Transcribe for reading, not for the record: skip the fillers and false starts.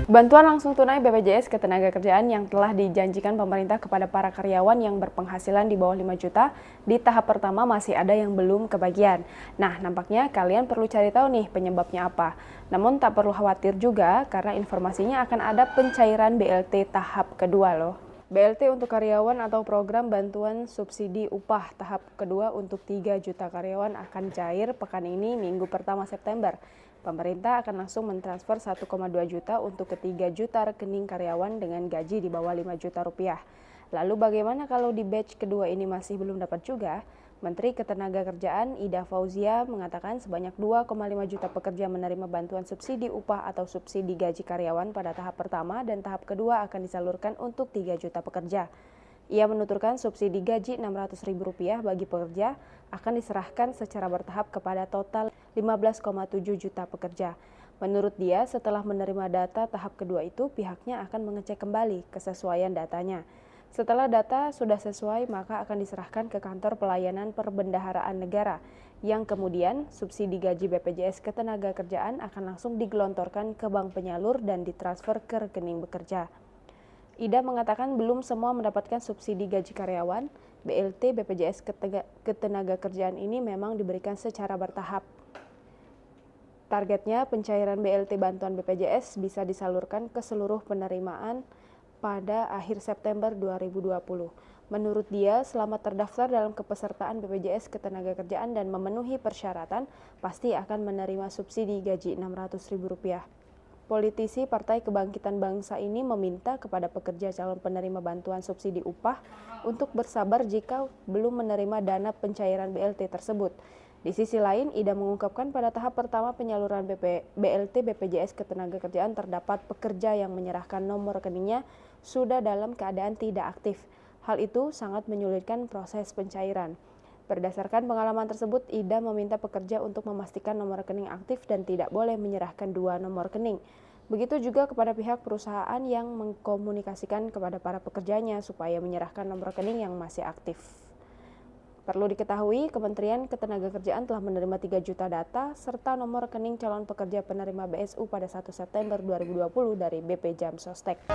Bantuan langsung tunai BPJS Ketenagakerjaan yang telah dijanjikan pemerintah kepada para karyawan yang berpenghasilan di bawah 5 juta di tahap pertama masih ada yang belum kebagian. Nah, nampaknya kalian perlu cari tahu nih penyebabnya apa. Namun tak perlu khawatir juga karena informasinya akan ada pencairan BLT tahap kedua loh. BLT untuk karyawan atau program bantuan subsidi upah tahap kedua untuk 3 juta karyawan akan cair pekan ini Minggu pertama September. Pemerintah akan langsung mentransfer 1,2 juta untuk ke 3 juta rekening karyawan dengan gaji di bawah 5 juta rupiah. Lalu bagaimana kalau di batch kedua ini masih belum dapat juga? Menteri Ketenagakerjaan Ida Fauzia mengatakan sebanyak 2,5 juta pekerja menerima bantuan subsidi upah atau subsidi gaji karyawan pada tahap pertama dan tahap kedua akan disalurkan untuk 3 juta pekerja. Ia menuturkan subsidi gaji Rp600.000 bagi pekerja akan diserahkan secara bertahap kepada total 15,7 juta pekerja. Menurut dia, setelah menerima data tahap kedua itu, pihaknya akan mengecek kembali kesesuaian datanya. Setelah data sudah sesuai, maka akan diserahkan ke Kantor Pelayanan Perbendaharaan Negara, yang kemudian subsidi gaji BPJS Ketenagakerjaan akan langsung digelontorkan ke bank penyalur dan ditransfer ke rekening bekerja. Ida mengatakan belum semua mendapatkan subsidi gaji karyawan. BLT BPJS Ketenagakerjaan ini memang diberikan secara bertahap. Targetnya pencairan BLT bantuan BPJS bisa disalurkan ke seluruh penerimaan pada akhir September 2020. Menurut dia, selama terdaftar dalam kepesertaan BPJS Ketenagakerjaan dan memenuhi persyaratan, pasti akan menerima subsidi gaji Rp600.000. Politisi Partai Kebangkitan Bangsa ini meminta kepada pekerja calon penerima bantuan subsidi upah untuk bersabar jika belum menerima dana pencairan BLT tersebut. Di sisi lain, Ida mengungkapkan pada tahap pertama penyaluran BLT BPJS Ketenagakerjaan terdapat pekerja yang menyerahkan nomor rekeningnya sudah dalam keadaan tidak aktif. Hal itu sangat menyulitkan proses pencairan. Berdasarkan pengalaman tersebut, Ida meminta pekerja untuk memastikan nomor rekening aktif dan tidak boleh menyerahkan 2 nomor rekening. Begitu juga kepada pihak perusahaan yang mengkomunikasikan kepada para pekerjanya supaya menyerahkan nomor rekening yang masih aktif. Perlu diketahui, Kementerian Ketenagakerjaan telah menerima 3 juta data serta nomor rekening calon pekerja penerima BSU pada 1 September 2020 dari BP Jam Sostek.